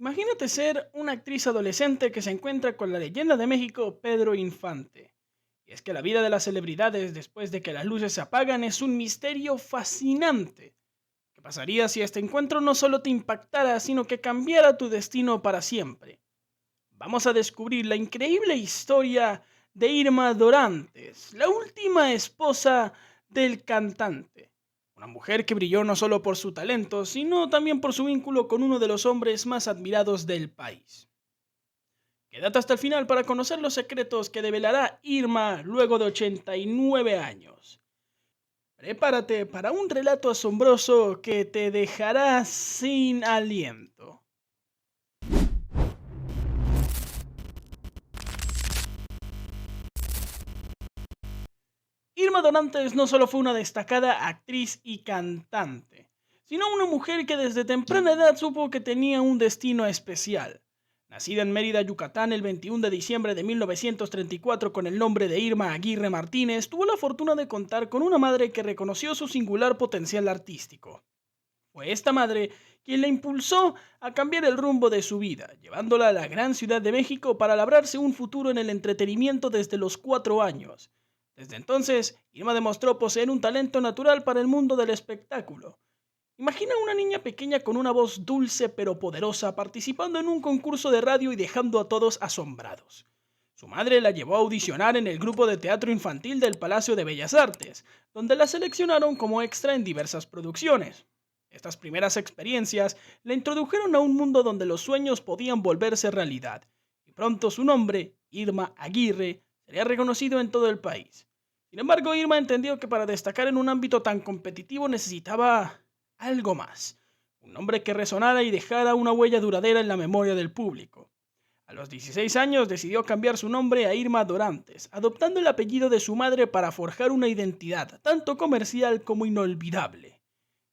Imagínate ser una actriz adolescente que se encuentra con la leyenda de México, Pedro Infante. Y es que la vida de las celebridades después de que las luces se apagan es un misterio fascinante. ¿Qué pasaría si este encuentro no solo te impactara, sino que cambiara tu destino para siempre? Vamos a descubrir la increíble historia de Irma Dorantes, la última esposa del cantante. Una mujer que brilló no solo por su talento, sino también por su vínculo con uno de los hombres más admirados del país. Quédate hasta el final para conocer los secretos que develará Irma luego de 89 años. Prepárate para un relato asombroso que te dejará sin aliento. Irma Donantes no solo fue una destacada actriz y cantante, sino una mujer que desde temprana edad supo que tenía un destino especial. Nacida en Mérida, Yucatán, el 21 de diciembre de 1934 con el nombre de Irma Aguirre Martínez, tuvo la fortuna de contar con una madre que reconoció su singular potencial artístico. Fue esta madre quien la impulsó a cambiar el rumbo de su vida, llevándola a la gran Ciudad de México para labrarse un futuro en el entretenimiento desde los 4 años. Desde entonces, Irma demostró poseer un talento natural para el mundo del espectáculo. Imagina a una niña pequeña con una voz dulce pero poderosa participando en un concurso de radio y dejando a todos asombrados. Su madre la llevó a audicionar en el grupo de teatro infantil del Palacio de Bellas Artes, donde la seleccionaron como extra en diversas producciones. Estas primeras experiencias la introdujeron a un mundo donde los sueños podían volverse realidad, y pronto su nombre, Irma Aguirre, sería reconocido en todo el país. Sin embargo, Irma entendió que para destacar en un ámbito tan competitivo necesitaba algo más, un nombre que resonara y dejara una huella duradera en la memoria del público. A los 16 años decidió cambiar su nombre a Irma Dorantes, adoptando el apellido de su madre para forjar una identidad tanto comercial como inolvidable.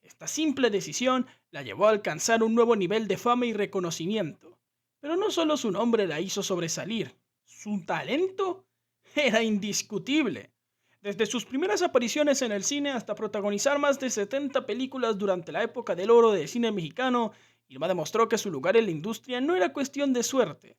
Esta simple decisión la llevó a alcanzar un nuevo nivel de fama y reconocimiento. Pero no solo su nombre la hizo sobresalir, su talento era indiscutible. Desde sus primeras apariciones en el cine hasta protagonizar más de 70 películas durante la época del oro del cine mexicano, Irma demostró que su lugar en la industria no era cuestión de suerte.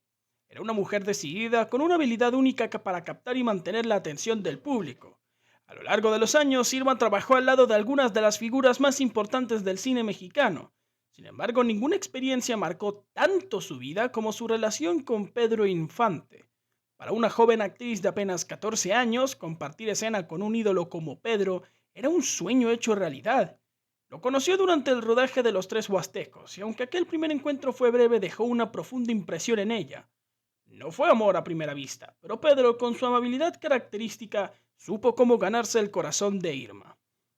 Era una mujer decidida con una habilidad única para captar y mantener la atención del público. A lo largo de los años, Irma trabajó al lado de algunas de las figuras más importantes del cine mexicano. Sin embargo, ninguna experiencia marcó tanto su vida como su relación con Pedro Infante. Para una joven actriz de apenas 14 años, compartir escena con un ídolo como Pedro era un sueño hecho realidad. Lo conoció durante el rodaje de Los Tres Huastecos, y aunque aquel primer encuentro fue breve, dejó una profunda impresión en ella. No fue amor a primera vista, pero Pedro, con su amabilidad característica, supo cómo ganarse el corazón de Irma.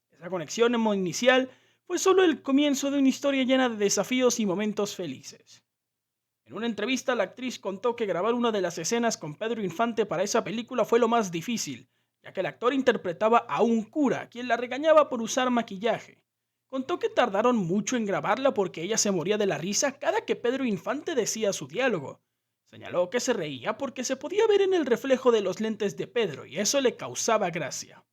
Esa conexión inicial fue solo el comienzo de una historia llena de desafíos y momentos felices. En una entrevista, la actriz contó que grabar una de las escenas con Pedro Infante para esa película fue lo más difícil, ya que el actor interpretaba a un cura, quien la regañaba por usar maquillaje. Contó que tardaron mucho en grabarla porque ella se moría de la risa cada que Pedro Infante decía su diálogo. Señaló que se reía porque se podía ver en el reflejo de los lentes de Pedro y eso le causaba gracia.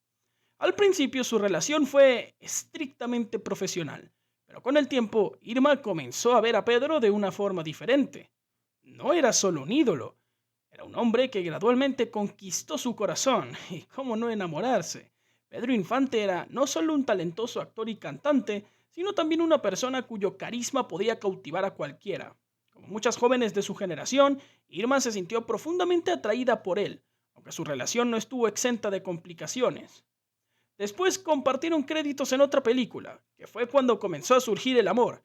Al principio su relación fue estrictamente profesional, pero con el tiempo Irma comenzó a ver a Pedro de una forma diferente. No era solo un ídolo, era un hombre que gradualmente conquistó su corazón, y cómo no enamorarse. Pedro Infante era no solo un talentoso actor y cantante, sino también una persona cuyo carisma podía cautivar a cualquiera. Como muchas jóvenes de su generación, Irma se sintió profundamente atraída por él, aunque su relación no estuvo exenta de complicaciones. Después compartieron créditos en otra película, que fue cuando comenzó a surgir el amor.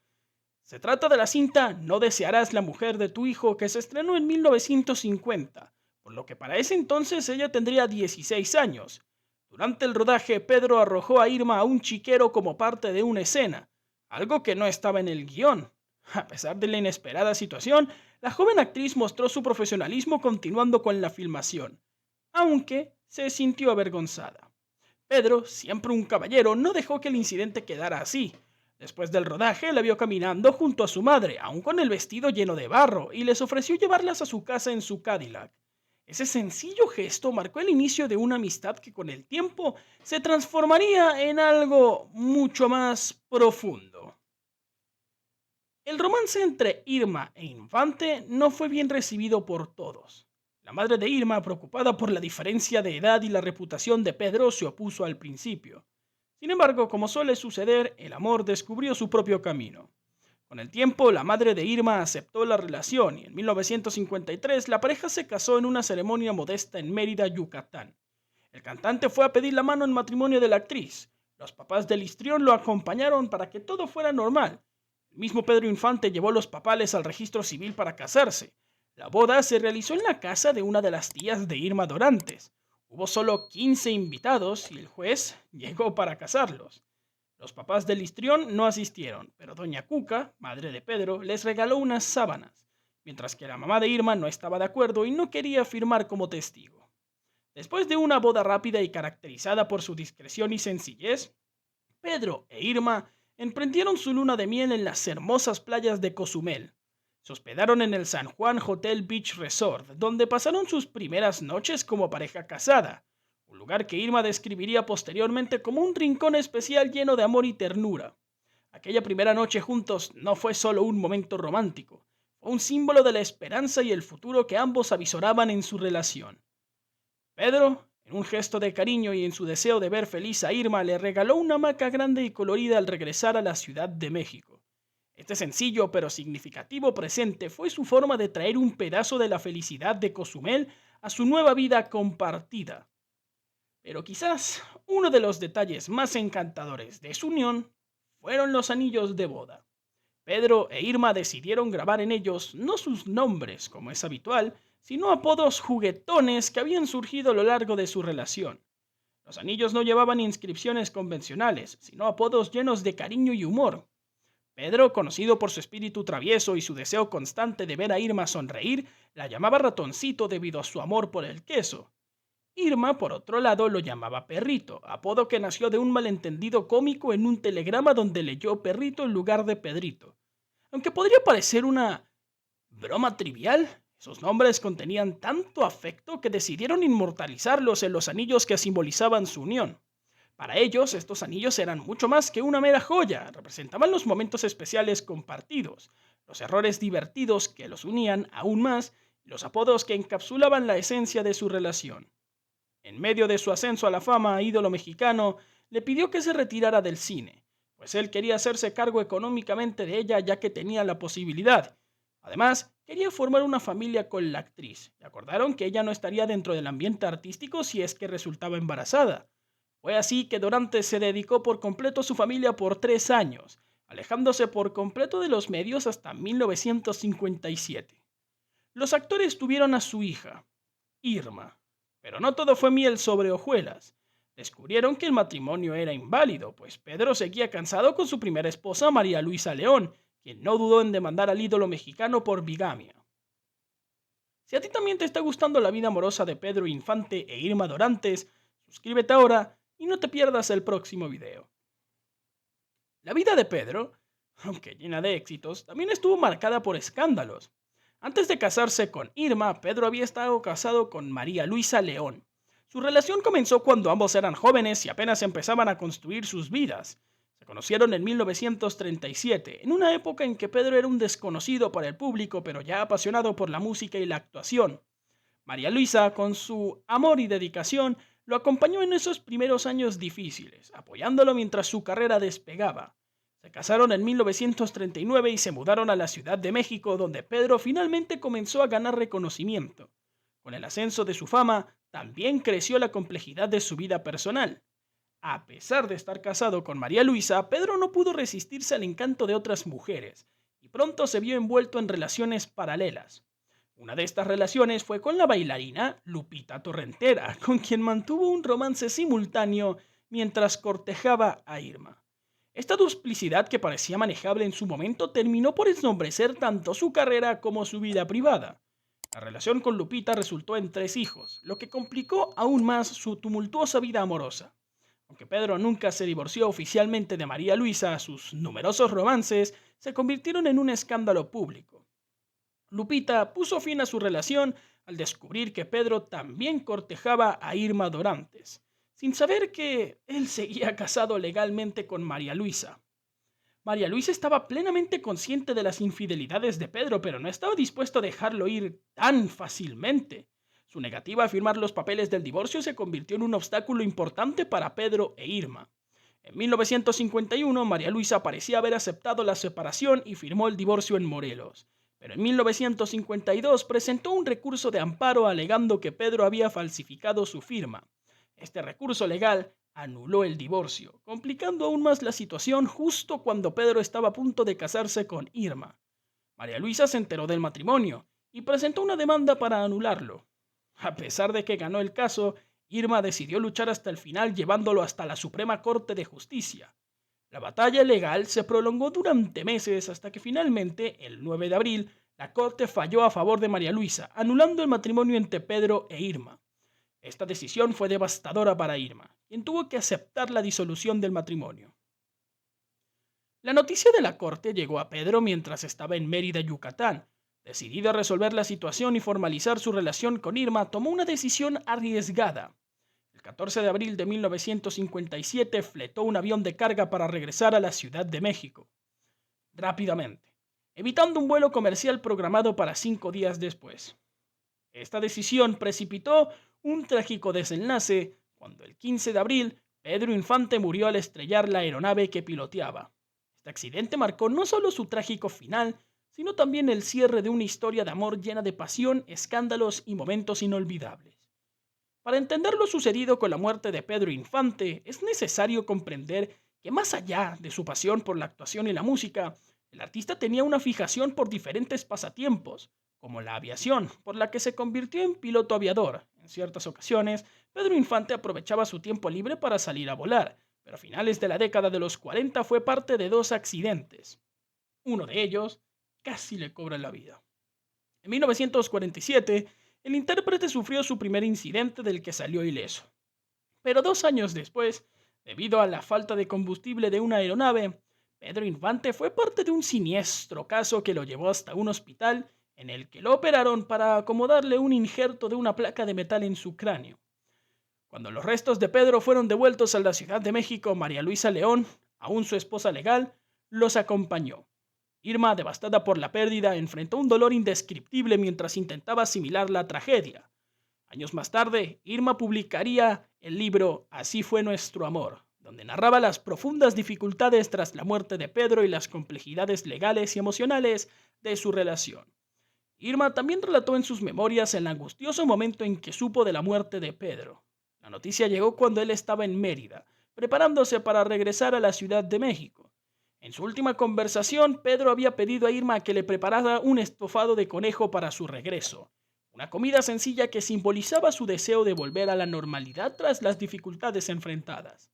Se trata de la cinta No desearás la mujer de tu hijo, que se estrenó en 1950, por lo que para ese entonces ella tendría 16 años. Durante el rodaje, Pedro arrojó a Irma a un chiquero como parte de una escena, algo que no estaba en el guión. A pesar de la inesperada situación, la joven actriz mostró su profesionalismo continuando con la filmación, aunque se sintió avergonzada. Pedro, siempre un caballero, no dejó que el incidente quedara así. Después del rodaje, la vio caminando junto a su madre, aún con el vestido lleno de barro, y les ofreció llevarlas a su casa en su Cadillac. Ese sencillo gesto marcó el inicio de una amistad que con el tiempo se transformaría en algo mucho más profundo. El romance entre Irma e Infante no fue bien recibido por todos. La madre de Irma, preocupada por la diferencia de edad y la reputación de Pedro, se opuso al principio. Sin embargo, como suele suceder, el amor descubrió su propio camino. Con el tiempo, la madre de Irma aceptó la relación y en 1953 la pareja se casó en una ceremonia modesta en Mérida, Yucatán. El cantante fue a pedir la mano en matrimonio de la actriz. Los papás del histrión lo acompañaron para que todo fuera normal. El mismo Pedro Infante llevó los papales al registro civil para casarse. La boda se realizó en la casa de una de las tías de Irma Dorantes. Hubo solo 15 invitados y el juez llegó para casarlos. Los papás del histrión no asistieron, pero doña Cuca, madre de Pedro, les regaló unas sábanas, mientras que la mamá de Irma no estaba de acuerdo y no quería firmar como testigo. Después de una boda rápida y caracterizada por su discreción y sencillez, Pedro e Irma emprendieron su luna de miel en las hermosas playas de Cozumel. Se hospedaron en el San Juan Hotel Beach Resort, donde pasaron sus primeras noches como pareja casada, un lugar que Irma describiría posteriormente como un rincón especial lleno de amor y ternura. Aquella primera noche juntos no fue solo un momento romántico, fue un símbolo de la esperanza y el futuro que ambos avisoraban en su relación. Pedro, en un gesto de cariño y en su deseo de ver feliz a Irma, le regaló una hamaca grande y colorida al regresar a la Ciudad de México. Este sencillo pero significativo presente fue su forma de traer un pedazo de la felicidad de Cozumel a su nueva vida compartida. Pero quizás uno de los detalles más encantadores de su unión fueron los anillos de boda. Pedro e Irma decidieron grabar en ellos no sus nombres, como es habitual, sino apodos juguetones que habían surgido a lo largo de su relación. Los anillos no llevaban inscripciones convencionales, sino apodos llenos de cariño y humor. Pedro, conocido por su espíritu travieso y su deseo constante de ver a Irma sonreír, la llamaba ratoncito debido a su amor por el queso. Irma, por otro lado, lo llamaba Perrito, apodo que nació de un malentendido cómico en un telegrama donde leyó Perrito en lugar de Pedrito. Aunque podría parecer una broma trivial, esos nombres contenían tanto afecto que decidieron inmortalizarlos en los anillos que simbolizaban su unión. Para ellos, estos anillos eran mucho más que una mera joya, representaban los momentos especiales compartidos, los errores divertidos que los unían aún más y los apodos que encapsulaban la esencia de su relación. En medio de su ascenso a la fama, ídolo mexicano le pidió que se retirara del cine, pues él quería hacerse cargo económicamente de ella ya que tenía la posibilidad. Además, quería formar una familia con la actriz, y acordaron que ella no estaría dentro del ambiente artístico si es que resultaba embarazada. Fue así que Dorantes se dedicó por completo a su familia por 3 años, alejándose por completo de los medios hasta 1957. Los actores tuvieron a su hija, Irma. Pero no todo fue miel sobre hojuelas. Descubrieron que el matrimonio era inválido, pues Pedro seguía cansado con su primera esposa, María Luisa León, quien no dudó en demandar al ídolo mexicano por bigamia. Si a ti también te está gustando la vida amorosa de Pedro Infante e Irma Dorantes, suscríbete ahora y no te pierdas el próximo video. La vida de Pedro, aunque llena de éxitos, también estuvo marcada por escándalos. Antes de casarse con Irma, Pedro había estado casado con María Luisa León. Su relación comenzó cuando ambos eran jóvenes y apenas empezaban a construir sus vidas. Se conocieron en 1937, en una época en que Pedro era un desconocido para el público, pero ya apasionado por la música y la actuación. María Luisa, con su amor y dedicación, lo acompañó en esos primeros años difíciles, apoyándolo mientras su carrera despegaba. Se casaron en 1939 y se mudaron a la Ciudad de México, donde Pedro finalmente comenzó a ganar reconocimiento. Con el ascenso de su fama, también creció la complejidad de su vida personal. A pesar de estar casado con María Luisa, Pedro no pudo resistirse al encanto de otras mujeres y pronto se vio envuelto en relaciones paralelas. Una de estas relaciones fue con la bailarina Lupita Torrentera, con quien mantuvo un romance simultáneo mientras cortejaba a Irma. Esta duplicidad que parecía manejable en su momento terminó por ensombrecer tanto su carrera como su vida privada. La relación con Lupita resultó en 3 hijos, lo que complicó aún más su tumultuosa vida amorosa. Aunque Pedro nunca se divorció oficialmente de María Luisa, sus numerosos romances se convirtieron en un escándalo público. Lupita puso fin a su relación al descubrir que Pedro también cortejaba a Irma Dorantes, sin saber que él seguía casado legalmente con María Luisa. María Luisa estaba plenamente consciente de las infidelidades de Pedro, pero no estaba dispuesto a dejarlo ir tan fácilmente. Su negativa a firmar los papeles del divorcio se convirtió en un obstáculo importante para Pedro e Irma. En 1951, María Luisa parecía haber aceptado la separación y firmó el divorcio en Morelos. Pero en 1952 presentó un recurso de amparo alegando que Pedro había falsificado su firma. Este recurso legal anuló el divorcio, complicando aún más la situación justo cuando Pedro estaba a punto de casarse con Irma. María Luisa se enteró del matrimonio y presentó una demanda para anularlo. A pesar de que ganó el caso, Irma decidió luchar hasta el final llevándolo hasta la Suprema Corte de Justicia. La batalla legal se prolongó durante meses hasta que finalmente, el 9 de abril, la Corte falló a favor de María Luisa, anulando el matrimonio entre Pedro e Irma. Esta decisión fue devastadora para Irma, quien tuvo que aceptar la disolución del matrimonio. La noticia de la corte llegó a Pedro mientras estaba en Mérida, Yucatán. Decidido a resolver la situación y formalizar su relación con Irma, tomó una decisión arriesgada. El 14 de abril de 1957 fletó un avión de carga para regresar a la Ciudad de México. Rápidamente, evitando un vuelo comercial programado para 5 días después. Esta decisión precipitó un trágico desenlace cuando el 15 de abril Pedro Infante murió al estrellar la aeronave que piloteaba. Este accidente marcó no solo su trágico final, sino también el cierre de una historia de amor llena de pasión, escándalos y momentos inolvidables. Para entender lo sucedido con la muerte de Pedro Infante, es necesario comprender que más allá de su pasión por la actuación y la música, el artista tenía una fijación por diferentes pasatiempos, como la aviación, por la que se convirtió en piloto aviador. En ciertas ocasiones, Pedro Infante aprovechaba su tiempo libre para salir a volar, pero a finales de la década de los 40 fue parte de 2 accidentes. Uno de ellos casi le cobra la vida. En 1947, el intérprete sufrió su primer incidente del que salió ileso. Pero 2 años después, debido a la falta de combustible de una aeronave, Pedro Infante fue parte de un siniestro caso que lo llevó hasta un hospital en el que lo operaron para acomodarle un injerto de una placa de metal en su cráneo. Cuando los restos de Pedro fueron devueltos a la Ciudad de México, María Luisa León, aún su esposa legal, los acompañó. Irma, devastada por la pérdida, enfrentó un dolor indescriptible mientras intentaba asimilar la tragedia. Años más tarde, Irma publicaría el libro Así fue nuestro amor, donde narraba las profundas dificultades tras la muerte de Pedro y las complejidades legales y emocionales de su relación. Irma también relató en sus memorias el angustioso momento en que supo de la muerte de Pedro. La noticia llegó cuando él estaba en Mérida, preparándose para regresar a la Ciudad de México. En su última conversación, Pedro había pedido a Irma que le preparara un estofado de conejo para su regreso, una comida sencilla que simbolizaba su deseo de volver a la normalidad tras las dificultades enfrentadas.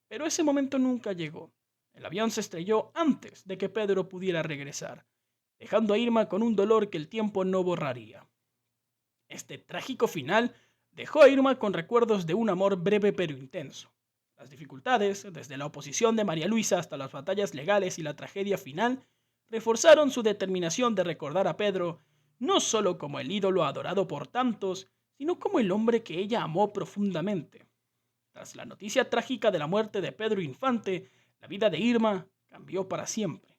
Pero ese momento nunca llegó. El avión se estrelló antes de que Pedro pudiera regresar, dejando a Irma con un dolor que el tiempo no borraría. Este trágico final dejó a Irma con recuerdos de un amor breve pero intenso. Las dificultades, desde la oposición de María Luisa hasta las batallas legales y la tragedia final, reforzaron su determinación de recordar a Pedro no solo como el ídolo adorado por tantos, sino como el hombre que ella amó profundamente. Tras la noticia trágica de la muerte de Pedro Infante, la vida de Irma cambió para siempre.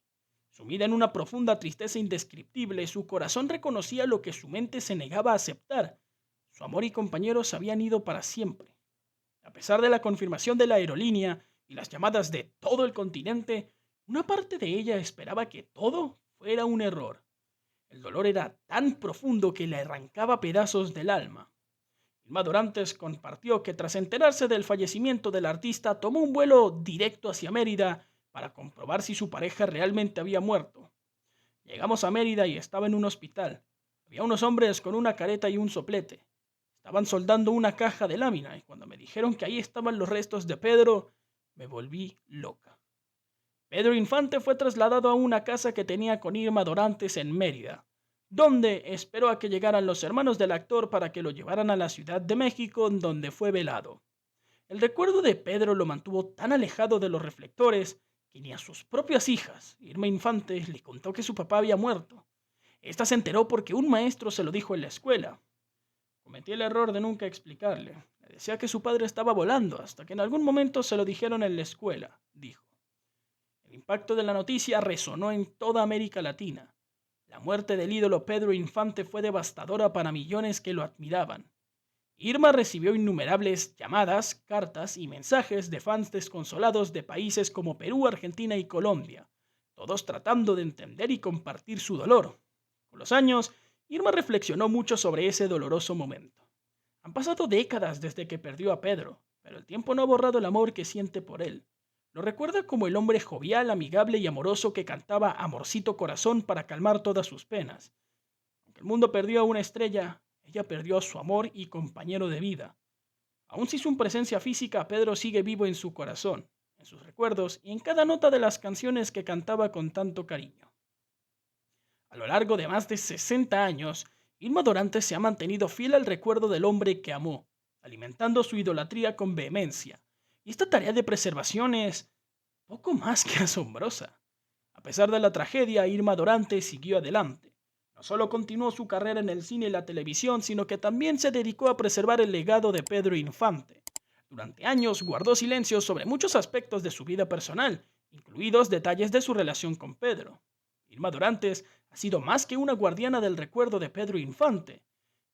Sumida en una profunda tristeza indescriptible, su corazón reconocía lo que su mente se negaba a aceptar. Su amor y compañeros habían ido para siempre. A pesar de la confirmación de la aerolínea y las llamadas de todo el continente, una parte de ella esperaba que todo fuera un error. El dolor era tan profundo que le arrancaba pedazos del alma. Irma Dorantes compartió que tras enterarse del fallecimiento del artista tomó un vuelo directo hacia Mérida para comprobar si su pareja realmente había muerto. Llegamos a Mérida y estaba en un hospital. Había unos hombres con una careta y un soplete. Estaban soldando una caja de lámina y cuando me dijeron que ahí estaban los restos de Pedro, me volví loca. Pedro Infante fue trasladado a una casa que tenía con Irma Dorantes en Mérida, donde esperó a que llegaran los hermanos del actor para que lo llevaran a la Ciudad de México, donde fue velado. El recuerdo de Pedro lo mantuvo tan alejado de los reflectores que ni a sus propias hijas, Irma Infante, le contó que su papá había muerto. Esta se enteró porque un maestro se lo dijo en la escuela. Cometí el error de nunca explicarle. Le decía que su padre estaba volando hasta que en algún momento se lo dijeron en la escuela, dijo. El impacto de la noticia resonó en toda América Latina. La muerte del ídolo Pedro Infante fue devastadora para millones que lo admiraban. Irma recibió innumerables llamadas, cartas y mensajes de fans desconsolados de países como Perú, Argentina y Colombia, todos tratando de entender y compartir su dolor. Con los años, Irma reflexionó mucho sobre ese doloroso momento. Han pasado décadas desde que perdió a Pedro, pero el tiempo no ha borrado el amor que siente por él. Lo recuerda como el hombre jovial, amigable y amoroso que cantaba Amorcito Corazón para calmar todas sus penas. Aunque el mundo perdió a una estrella, ella perdió a su amor y compañero de vida. Aun sin su presencia física, Pedro sigue vivo en su corazón, en sus recuerdos y en cada nota de las canciones que cantaba con tanto cariño. A lo largo de más de 60 años, Irma Dorantes se ha mantenido fiel al recuerdo del hombre que amó, alimentando su idolatría con vehemencia. Y esta tarea de preservación es poco más que asombrosa. A pesar de la tragedia, Irma Dorantes siguió adelante. No solo continuó su carrera en el cine y la televisión, sino que también se dedicó a preservar el legado de Pedro Infante. Durante años guardó silencio sobre muchos aspectos de su vida personal, incluidos detalles de su relación con Pedro. Irma Dorantes ha sido más que una guardiana del recuerdo de Pedro Infante.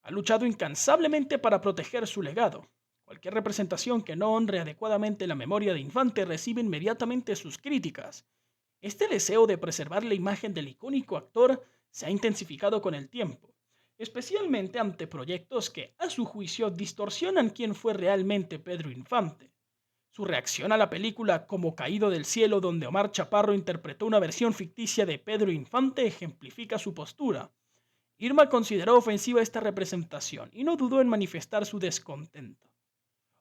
Ha luchado incansablemente para proteger su legado. Cualquier representación que no honre adecuadamente la memoria de Infante recibe inmediatamente sus críticas. Este deseo de preservar la imagen del icónico actor se ha intensificado con el tiempo, especialmente ante proyectos que, a su juicio, distorsionan quién fue realmente Pedro Infante. Su reacción a la película Como Caído del Cielo, donde Omar Chaparro interpretó una versión ficticia de Pedro Infante, ejemplifica su postura. Irma consideró ofensiva esta representación y no dudó en manifestar su descontento.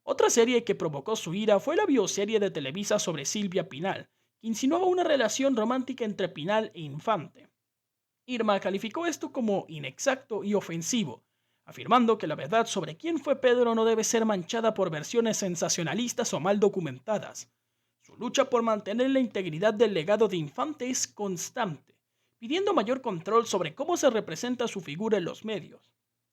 Otra serie que provocó su ira fue la bioserie de Televisa sobre Silvia Pinal, que insinuaba una relación romántica entre Pinal e Infante. Irma calificó esto como inexacto y ofensivo, afirmando que la verdad sobre quién fue Pedro no debe ser manchada por versiones sensacionalistas o mal documentadas. Su lucha por mantener la integridad del legado de Infante es constante, pidiendo mayor control sobre cómo se representa su figura en los medios.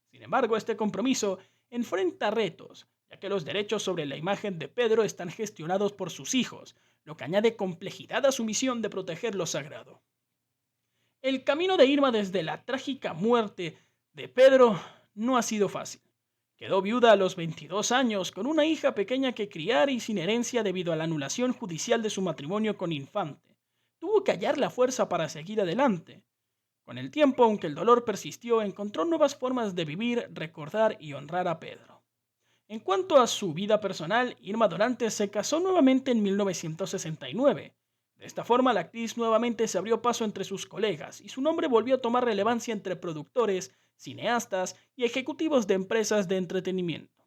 Sin embargo, este compromiso enfrenta retos, ya que los derechos sobre la imagen de Pedro están gestionados por sus hijos, lo que añade complejidad a su misión de proteger lo sagrado. El camino de Irma desde la trágica muerte de Pedro no ha sido fácil. Quedó viuda a los 22 años, con una hija pequeña que criar y sin herencia debido a la anulación judicial de su matrimonio con Infante. Tuvo que hallar la fuerza para seguir adelante. Con el tiempo, aunque el dolor persistió, encontró nuevas formas de vivir, recordar y honrar a Pedro. En cuanto a su vida personal, Irma Dorantes se casó nuevamente en 1969. De esta forma, la actriz nuevamente se abrió paso entre sus colegas y su nombre volvió a tomar relevancia entre productores, cineastas y ejecutivos de empresas de entretenimiento.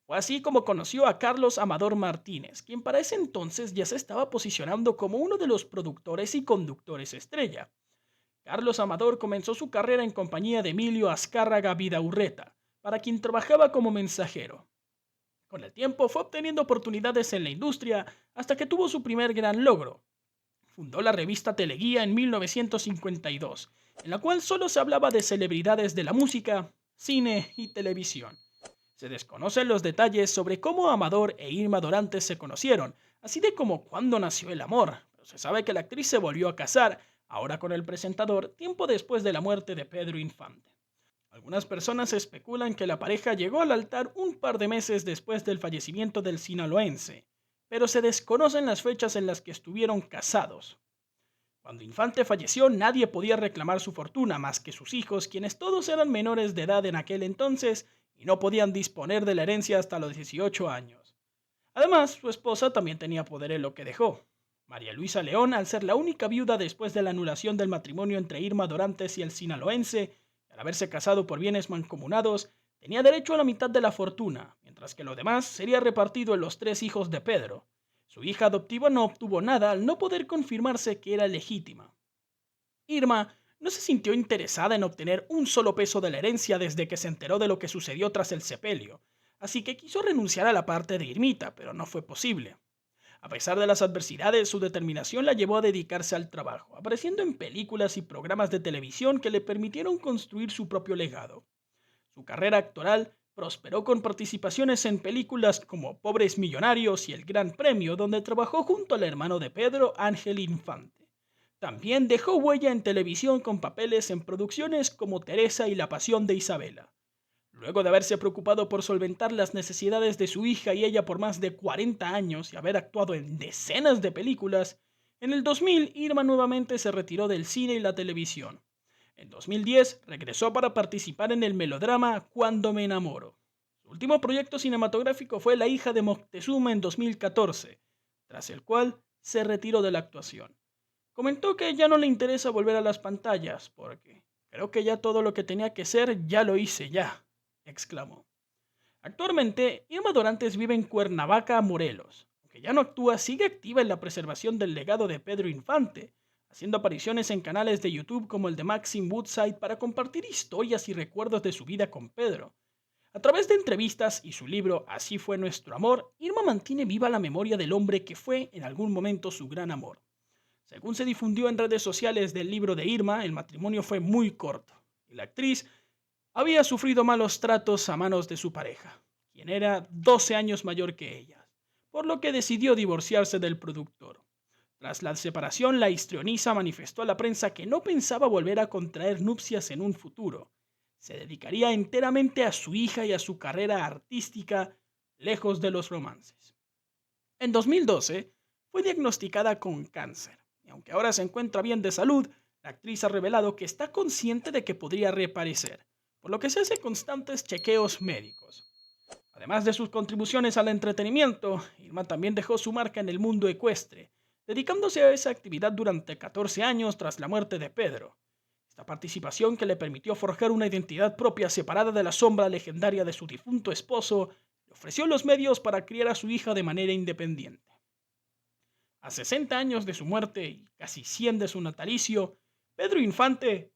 Fue así como conoció a Carlos Amador Martínez, quien para ese entonces ya se estaba posicionando como uno de los productores y conductores estrella. Carlos Amador comenzó su carrera en compañía de Emilio Azcárraga Vidaurreta, para quien trabajaba como mensajero. Con el tiempo fue obteniendo oportunidades en la industria hasta que tuvo su primer gran logro. Fundó la revista Teleguía en 1952, en la cual solo se hablaba de celebridades de la música, cine y televisión. Se desconocen los detalles sobre cómo Amador e Irma Dorantes se conocieron, así de como cuándo nació el amor, pero se sabe que la actriz se volvió a casar, ahora con el presentador, tiempo después de la muerte de Pedro Infante. Algunas personas especulan que la pareja llegó al altar un par de meses después del fallecimiento del sinaloense, pero se desconocen las fechas en las que estuvieron casados. Cuando Infante falleció, nadie podía reclamar su fortuna más que sus hijos, quienes todos eran menores de edad en aquel entonces y no podían disponer de la herencia hasta los 18 años. Además, su esposa también tenía poder en lo que dejó. María Luisa León, al ser la única viuda después de la anulación del matrimonio entre Irma Dorantes y el sinaloense, y al haberse casado por bienes mancomunados, tenía derecho a la mitad de la fortuna, mientras que lo demás sería repartido en los 3 hijos de Pedro. Su hija adoptiva no obtuvo nada al no poder confirmarse que era legítima. Irma no se sintió interesada en obtener un solo peso de la herencia desde que se enteró de lo que sucedió tras el sepelio, así que quiso renunciar a la parte de Irmita, pero no fue posible. A pesar de las adversidades, su determinación la llevó a dedicarse al trabajo, apareciendo en películas y programas de televisión que le permitieron construir su propio legado. Su carrera actoral prosperó con participaciones en películas como Pobres Millonarios y El Gran Premio, donde trabajó junto al hermano de Pedro, Ángel Infante. También dejó huella en televisión con papeles en producciones como Teresa y La Pasión de Isabela. Luego de haberse preocupado por solventar las necesidades de su hija y ella por más de 40 años y haber actuado en decenas de películas, en el 2000 Irma nuevamente se retiró del cine y la televisión. En 2010 regresó para participar en el melodrama Cuando me enamoro. Su último proyecto cinematográfico fue La hija de Moctezuma en 2014, tras el cual se retiró de la actuación. Comentó que ya no le interesa volver a las pantallas porque creo que ya todo lo que tenía que ser ya lo hice ya, exclamó. Actualmente, Irma Dorantes vive en Cuernavaca, Morelos. Aunque ya no actúa, sigue activa en la preservación del legado de Pedro Infante, haciendo apariciones en canales de YouTube como el de Maxim Woodside para compartir historias y recuerdos de su vida con Pedro. A través de entrevistas y su libro Así fue nuestro amor, Irma mantiene viva la memoria del hombre que fue en algún momento su gran amor. Según se difundió en redes sociales del libro de Irma, el matrimonio fue muy corto y la actriz había sufrido malos tratos a manos de su pareja, quien era 12 años mayor que ella, por lo que decidió divorciarse del productor. Tras la separación, la histrioniza manifestó a la prensa que no pensaba volver a contraer nupcias en un futuro. Se dedicaría enteramente a su hija y a su carrera artística, lejos de los romances. En 2012, fue diagnosticada con cáncer, y aunque ahora se encuentra bien de salud, la actriz ha revelado que está consciente de que podría reaparecer, por lo que se hace constantes chequeos médicos. Además de sus contribuciones al entretenimiento, Irma también dejó su marca en el mundo ecuestre, dedicándose a esa actividad durante 14 años tras la muerte de Pedro. Esta participación que le permitió forjar una identidad propia separada de la sombra legendaria de su difunto esposo, le ofreció los medios para criar a su hija de manera independiente. A 60 años de su muerte y casi 100 de su natalicio, Pedro Infante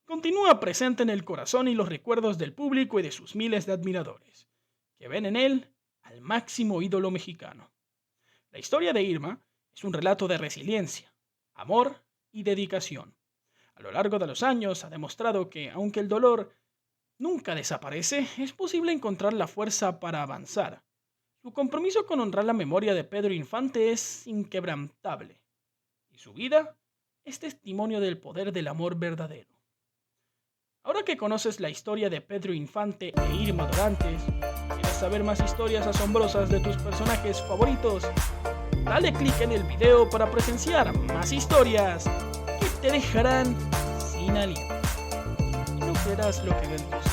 continúa presente en el corazón y los recuerdos del público y de sus miles de admiradores, que ven en él al máximo ídolo mexicano. La historia de Irma es un relato de resiliencia, amor y dedicación. A lo largo de los años ha demostrado que, aunque el dolor nunca desaparece, es posible encontrar la fuerza para avanzar. Su compromiso con honrar la memoria de Pedro Infante es inquebrantable, y su vida es testimonio del poder del amor verdadero. Ahora que conoces la historia de Pedro Infante e Irma Dorantes, ¿quieres saber más historias asombrosas de tus personajes favoritos? Dale clic en el video para presenciar más historias que te dejarán sin aliento. Y no creerás lo que ven tus